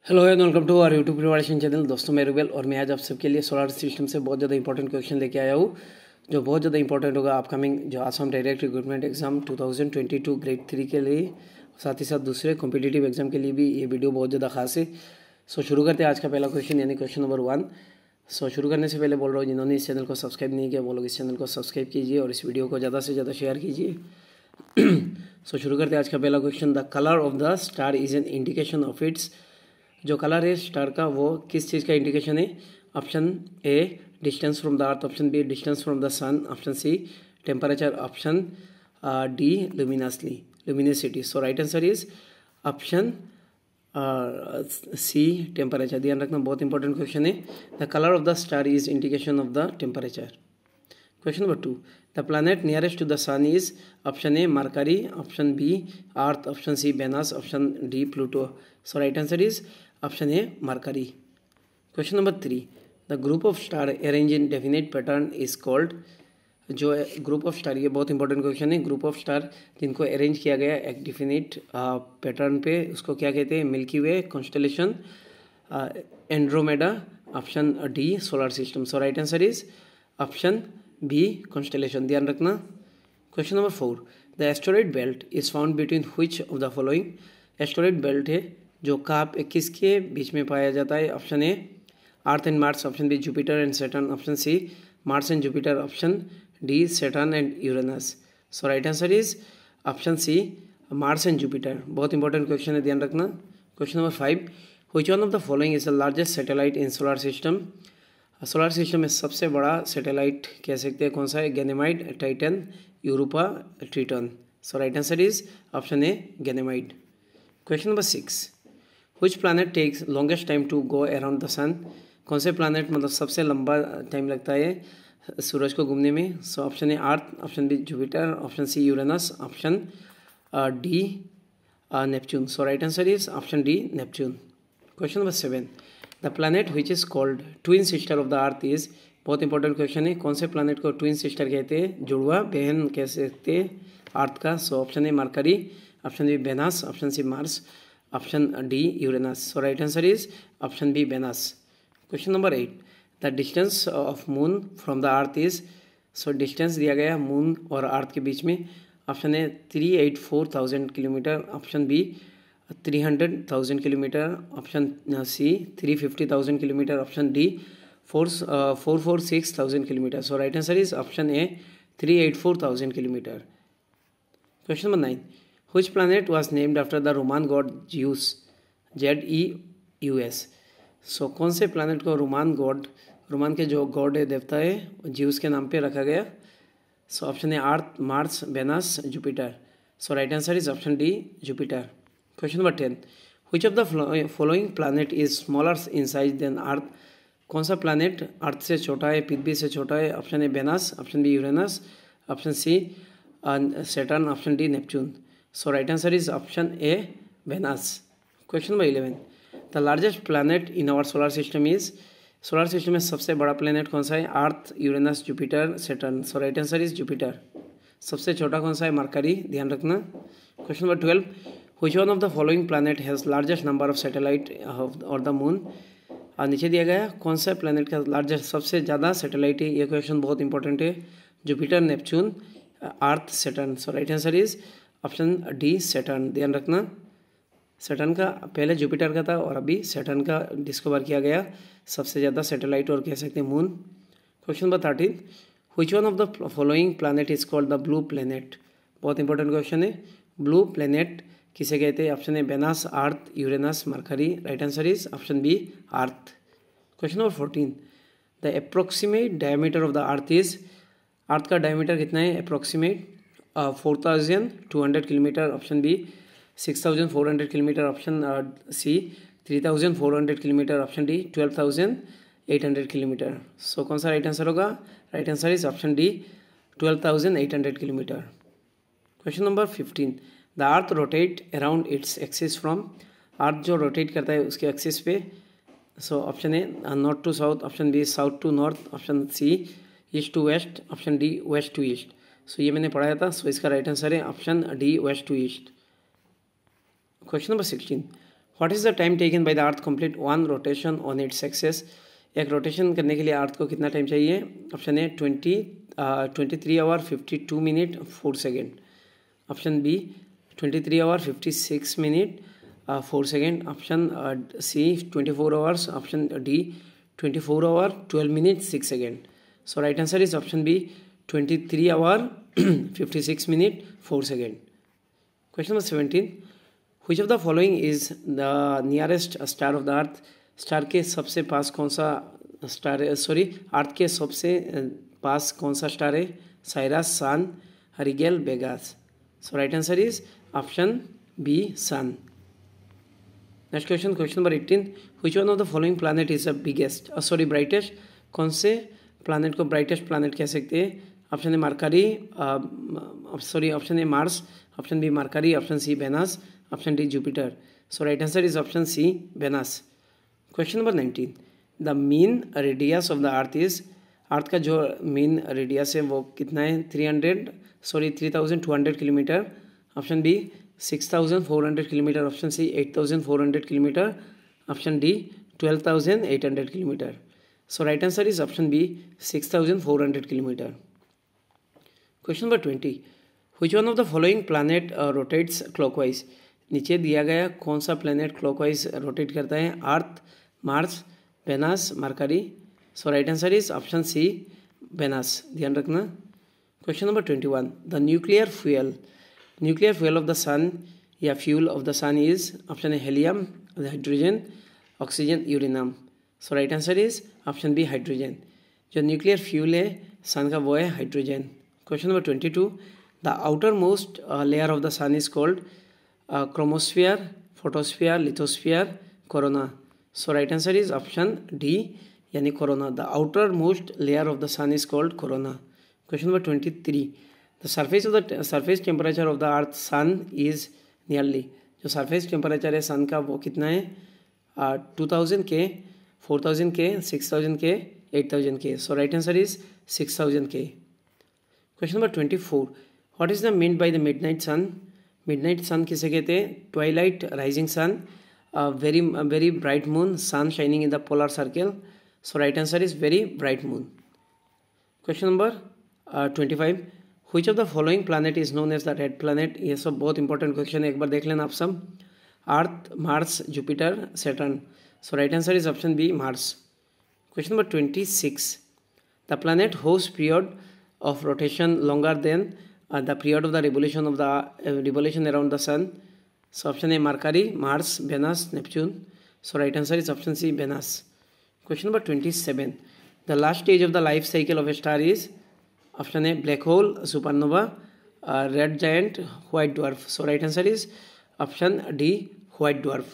Hello and welcome to our YouTube preparation channel. दोस्तों मैं रुबेल और मैं आज आप सबके लिए सोलर सिस्टम से बहुत ज़्यादा इंपॉर्टेंट क्वेश्चन लेके आया हूँ, जो बहुत ज़्यादा इंपॉर्टेंट होगा अपकमिंग जो Assam direct recruitment exam 2022 grade 3 के लिए, साथ ही साथ दूसरे कॉम्पिटिटिव एग्जाम के लिए भी ये वीडियो बहुत ज़्यादा खास है। सो शुरू करते हैं आज का पहला क्वेश्चन, यानी क्वेश्चन नंबर 1। सो शुरू करने से पहले बोल रहा हूँ, जिन्होंने इस चैनल को सब्सक्राइब नहीं किया वो लोग इस चैनल को सब्सक्राइब कीजिए और इस वीडियो को ज़्यादा से ज़्यादा शेयर कीजिए। सो शुरू करते हैं आज का पहला question. The colour of the star is an indication of its, जो कलर है स्टार का वो किस चीज़ का इंडिकेशन है? Option A distance from the Earth, option B distance from the sun, option C temperature, option D luminosity. So right answer is option C temperature. ध्यान रखना, बहुत इंपॉर्टेंट क्वेश्चन है। The colour of the star is indication of the temperature. Question number 2, the planet nearest to the sun is option A Mercury, option B Earth, option C Venus, option D Pluto. So right answer is option A Mercury. Question number 3, the group of star arrange in definite pattern is called, जो group of star, ये बहुत important question है। Group of star जिनको arrange किया गया एक definite pattern पे, उसको क्या कहते हैं? Milky Way, constellation, Andromeda, option D solar system. So right answer is option B constellation. ध्यान रखना। Question number 4, the asteroid belt is found between which of the following. Asteroid belt है जो कहाँ किसके बीच में पाया जाता है? Option A Earth and Mars, option B Jupiter and Saturn, option C Mars and Jupiter, option D Saturn and Uranus. So right answer is option C Mars and Jupiter. बहुत इंपॉर्टेंट क्वेश्चन है, ध्यान रखना। Question number 5, which one of the following is the largest satellite in solar system. Solar system में सबसे बड़ा satellite कह सकते हैं, कौन सा है? Ganymede, Titan, Europa, Triton. So right answer is option A Ganymede. Question number 6, which planet takes longest time to go around the sun. कौन से प्लैनेट मतलब सबसे लंबा टाइम लगता है सूरज को घूमने में? So option A Earth, option B Jupiter, option C Uranus, option D Neptune. So right answer is option D Neptune. Question number 7, the planet which is called twin sister of the earth is. बहुत important question है। कौन से planet को twin sister कहते हैं, जुड़वा बहन कह सकते हैं अर्थ का? So option A Mercury, option B Venus, option C Mars, option D Uranus. So right answer is option B Venus. Question number 8, the distance of moon from the earth is. So distance दिया गया moon और Earth के बीच में। Option A 384,000 kilometre, option B 300,000 kilometre, option C 350,000 kilometre, option D 446,000 kilometre. So right answer is option A 384,000 kilometre. Question number 9, which planet was named after the Roman God juice, ZEUS। सो कौन से planet को Roman के जो God है, देवता है, juice के नाम पे रखा गया? So option A Earth, Mars, Venus, Jupiter. So right answer is option D Jupiter. Question number 10, which of the following planet is smaller in size than Earth. कौन सा प्लैनेट अर्थ से छोटा है, पृथ्वी से छोटा है? Option A Venus, option B Uranus, option C Saturn, option D Neptune. So right answer is option A Venus. Question number 11, the largest planet in our solar system is. Solar system में सबसे बड़ा planet कौन सा है? अर्थ, Uranus, Jupiter, Saturn. So right answer is Jupiter. सबसे छोटा कौन सा है? मरकरी। ध्यान रखना। Question number 12, which one of the following planet has largest number of satellite और द मून। नीचे दिया गया कौन सा प्लैनेट का लार्जेस्ट सबसे ज़्यादा सैटेलाइट है? ये क्वेश्चन बहुत इंपॉर्टेंट है। Jupiter, Neptune, earth, Saturn. So right answer is option D Saturn. ध्यान रखना, सैटर्न का पहले जुपिटर का था और अभी सैटर्न का डिस्कवर किया गया सबसे ज़्यादा सैटेलाइट और कह सकते हैं moon. Question number 13, which one of the following planet is called the blue planet. बहुत इंपॉर्टेंट क्वेश्चन है। ब्लू प्लैनेट किसे कहते हैं? Option A Venus, Earth, Uranus, Mercury. Right answer is option B Earth. Question number 14, the approximate diameter of the earth is. Earth का diameter कितना है approximate? 4,200 kilometre, option B 6,400 kilometre, option C 3,400 kilometre, option D 12,800 kilometre. सो कौन सा right answer होगा? Right answer is option D 12,800 kilometre. Question number 15, the Earth rotate around its axis from. Earth जो rotate करता है उसके axis पे। So option A north to south, option B south to north, option C east to west, option D west to east. So ये मैंने पढ़ाया था। So इसका राइट आंसर है option D west to east. Question number 16, what is the time taken by the Earth complete one rotation on its axis? एक rotation करने के लिए अर्थ को कितना टाइम चाहिए? Option A 23 hour 52 minute 4 second, option B 23 hour 56 minute 4 second, option C 24 hours, option D 24 hour 12 minute 6 second. So right answer is option B 23 hour 56 minute 4 second. Question number 17. Which of the following is the nearest star of the earth? Star के सबसे पास कौन सा star है? Sorry, अर्थ के सबसे पास कौन सा स्टार है? Sirius, sun, Rigel, Vegas. So right answer is option B sun. Next question, question number 18. Which one of the following planet is the biggest brightest? कौन से प्लैनेट को ब्राइटेस्ट प्लैनेट कह सकते हैं? Option A Mercury, option A Mars, option B Mercury, option C Venus, option D Jupiter. So right answer is option C Venus. Question number 19. The mean radius of the earth is? Earth का जो mean radius है वो कितना है? 3200 kilometre, option B 6400 kilometre, option C 8400 kilometre, option D 12800 kilometre. So right answer is option B 6400 kilometer. Question number 20. Which one of the following planet rotates clockwise? नीचे दिया गया कौन सा प्लैनेट क्लॉकवाइज रोटेट करता है? Earth, Mars, Venus, Mercury. So right answer is option C Venus. ध्यान रखना. Question number 21. The nuclear fuel of the sun या fuel of the sun is? Option A helium, hydrogen, oxygen, uranium. So right answer is option B hydrogen. जो nuclear fuel है sun का वो है hydrogen. Question number 22. The outer most layer of the sun is called chromosphere, photosphere, lithosphere, corona. So right answer is option D यानी corona. The outer most layer of the sun is called corona. Question number 23. The surface temperature of the earth sun is nearly? जो surface temperature है sun का वो कितना है? 2000 के, 4000 के, 6000 के, 8000 के. सो right answer is 6000 K. Question number 24. What is the mean by the midnight sun? Midnight sun किसे कहते हैं? Twilight, rising sun, very bright moon, sun shining in the polar circle. So right answer is very bright moon. Question number 25. Which of the following planet is known as the red planet? ये सब बहुत important question है, एक बार देख लेना आप सब. Earth, Mars, Jupiter, Saturn. So right answer is option B Mars. Question number 26. The planet hosts period of rotation longer than the period of the revolution around the sun. So option A Mercury, Mars, Venus, Neptune. So right answer is option C Venus. Question number 27. The last stage of the life cycle of a star is? Option A black hole, supernova, red giant, white dwarf. So right answer is option D white dwarf.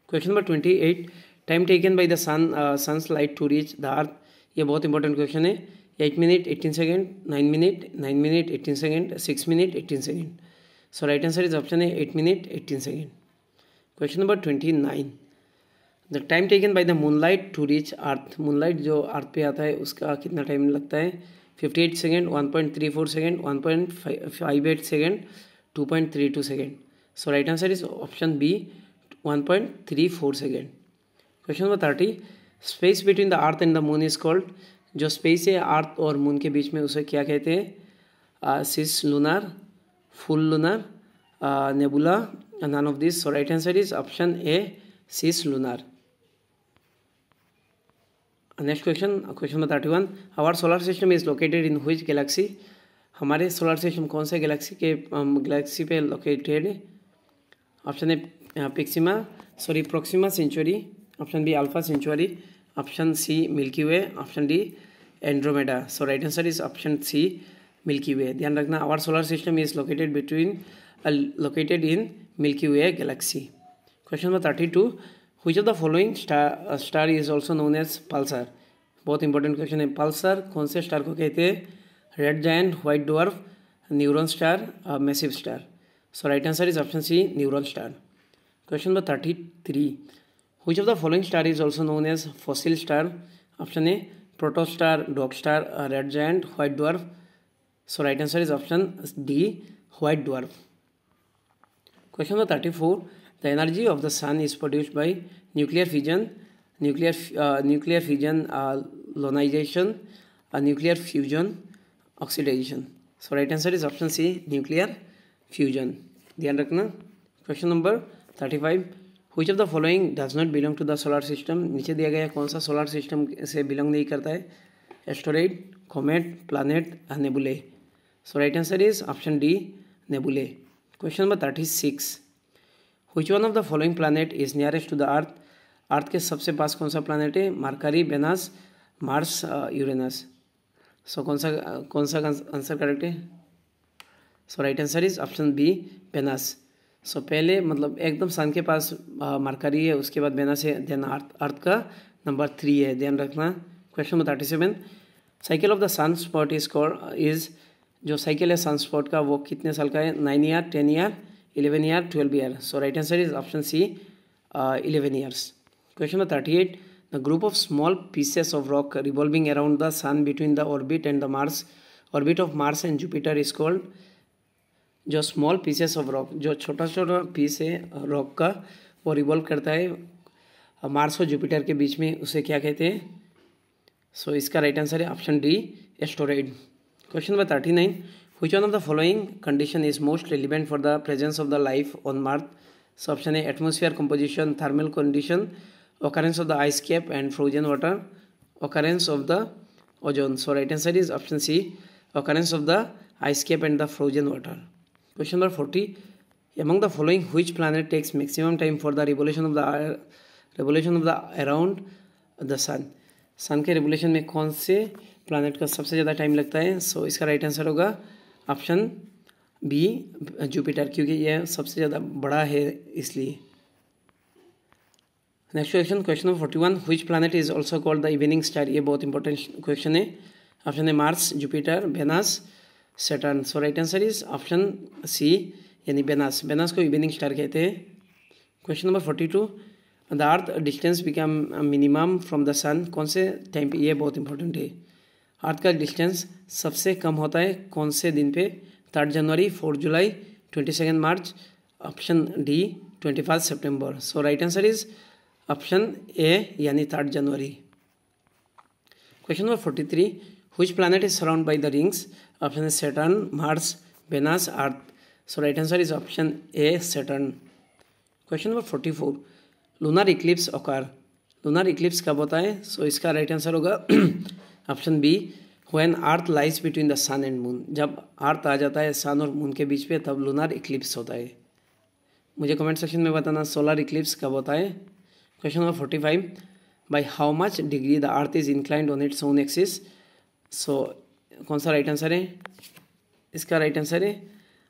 Question number 28. Time taken by the sun's light to reach the Earth? ये बहुत important question है. 8 minute 18 second, 9 minute 18 second, 6 minute 18 second. So right answer is option A 8 minute 18 second. Question number 29. The time taken by the moonlight to reach Earth? Moonlight जो Earth पे आता है उसका कितना time लगता है? 58 second, 1.34 second, 1.58 second, 2.32 second. So right answer is option B 1.34 second. Question number 30. Space between the Earth and the moon is called? जो space है अर्थ और मून के बीच में उसे क्या कहते हैं? Cis lunar, full lunar, nebula, none of this. So right answer is option A cis lunar. Next question, question number 31. Our solar system is located in which galaxy? हमारे सोलर सिस्टम कौन से गैलेक्सी पे located है? Option A Proxima Centauri, option B Alpha Centauri, option C Milky Way, option D Andromeda. So right answer is option C Milky Way. ध्यान रखना, our solar system is located in Milky Way galaxy. Question number 32. Which of the following star is also known as pulsar? बहुत important question है. Pulsar कौन से star को कहते हैं? Red giant, white dwarf, neuron star, massive star. So right answer is option C neuron star. Question number 33. Which of the following star is also known as fossil star? Option A protostar, dog star, red giant, white dwarf. So right answer is option D white dwarf. Question number 34. The energy of the sun is produced by nuclear fusion, ionization, nuclear fusion, oxidization. So right answer is option C, nuclear fusion. ध्यान रखना। Question number 35, which of the following does not belong to the solar system. नीचे दिया गया कौन सा solar system से belong नहीं करता है? Asteroid, comet, planet, nebulae. So right answer is option D, nebulae. Question number 36, which one of the following planet is nearest to the earth. Earth के सबसे पास कौन सा प्लैनेट है? Mercury, Venus, Mars, Uranus. So कौन सा answer correct है? So right answer is option B, Venus. So पहले मतलब एकदम सन के पास मरकरी है, उसके बाद वेनस है, देन अर्थ का नंबर 3 है। ध्यान रखना। Question number 37, cycle of the sunspot is जो साइकिल है सन स्पॉट का वो कितने साल का है? 9 year, 10 year, 11 year, 12 year. So right answer is option C, 11 years. Question number 38, the group of small pieces of rock revolving around the sun between the orbit and the orbit of Mars and Jupiter is called। जो small pieces of rock, जो छोटा छोटा piece है rock का, वो revolve करता है Mars और जुपिटर के बीच में, उसे क्या कहते हैं? सो इसका राइट आंसर है option D, asteroid. Question number 39, which one of the following condition is most relevant for the presence of the life on Mars. So option है atmosphere composition, thermal condition, occurrence of the ice cap and frozen water, occurrence of the ozone। So right answer is option C, occurrence of the ice cap and the frozen water। Question number 40, among the following which planet takes maximum time for the revolution of the around the sun। सन के revolution में कौन से planet का सबसे ज़्यादा time लगता है? So इसका राइट आंसर होगा ऑप्शन बी, जुपिटर, क्योंकि यह सबसे ज़्यादा बड़ा है इसलिए। Next question, question number 41, which planet is also called the evening star. ये बहुत इंपॉर्टेंट क्वेश्चन है। ऑप्शन है Mars, Jupiter, Venus, Saturn. So right answer is option C, यानी वेनस। वेनस को इवनिंग स्टार कहते हैं। Question number 42, the earth distance become minimum from the sun. कौन से टाइम पे? ये बहुत इंपॉर्टेंट है। अर्थ का डिस्टेंस सबसे कम होता है कौन से दिन पे? 3 जनवरी, 4 जुलाई, 22 मार्च, ऑप्शन डी, 21 सितंबर। So right answer is option A, यानी 3 जनवरी। Question number 43, which planet is surround by the rings. Option है Saturn, Mars, Venus, earth. So right answer is option A, Saturn. Question number 44, lunar eclipse occur. Lunar eclipse कब होता है? So इसका right answer होगा option B, when earth lies between the sun and moon. जब अर्थ आ जाता है सन और moon के बीच पे, तब लूनर इक्लिप्स होता है। मुझे कमेंट सेक्शन में बताना सोलर इक्लिप्स कब होता है। Question number 45, by how much degree the earth is inclined on its own axis. So कौन सा राइट आंसर है? इसका राइट आंसर है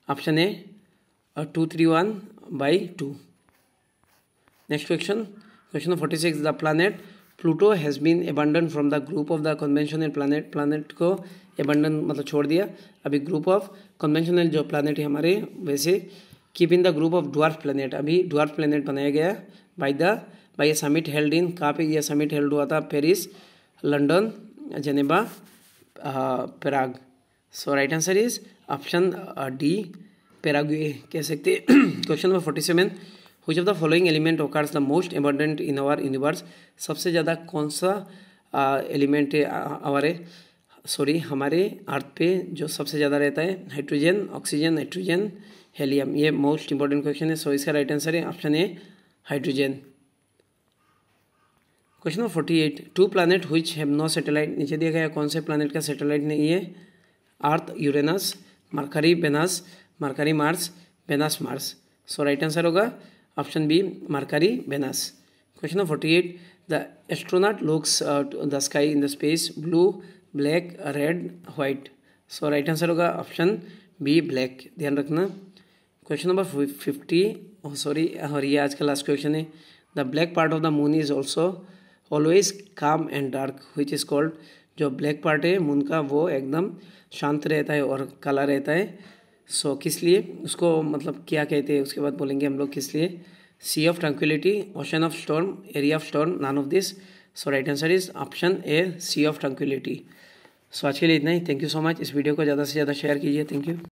option A, 231/2। Next question, question number 46, the planet Pluto has been abandon from the group of the conventional planet. Planet को abandon मतलब छोड़ दिया। अभी ग्रुप ऑफ कन्वेंशनल जो प्लैनेट है हमारे, वैसे keep in the group of dwarf planet. अभी ड्वार्फ प्लैनेट बनाया गया by a summit held in. कहाँ पे यह समिट हेल्ड हुआ था? Paris, London, Geneva, Prague. So right answer is option D, Paraguay कह सकते। Question number 47, which of the following element occurs the most abundant in our universe. सबसे ज़्यादा कौन सा एलिमेंट है हमारे अर्थ पे जो सबसे ज़्यादा रहता है? Hydrogen, oxygen, nitrogen, helium. ये मोस्ट इंपॉर्टेंट क्वेश्चन है। सो इसका राइट आंसर है option A, hydrogen. Question number 48, 2 planet which have no satellite. नीचे दिया गया कौन से प्लैनेट का सैटेलाइट नहीं है? अर्थ, Uranus, Mercury, Venus, Mercury, Mars, Venus, Mars. So right answer होगा option B, Mercury, Venus. Question number 48, the astronaut looks the sky in the space blue, black, red, white. So right answer होगा option B, black. ध्यान रखना। Question number 50, और ये आज का last question है। The black part of the moon is also always calm and dark which is called. जो black part है मून का वो एकदम शांत रहता है और काला रहता है। सो किस लिए उसको मतलब क्या कहते हैं, उसके बाद बोलेंगे हम लोग किस लिए। Sea of tranquility, ocean of storm, area of storm, none of this. So right answer is option A, sea of tranquility. So आज के लिए इतना ही। Thank you so much. इस वीडियो को ज़्यादा से ज़्यादा शेयर कीजिए। Thank you.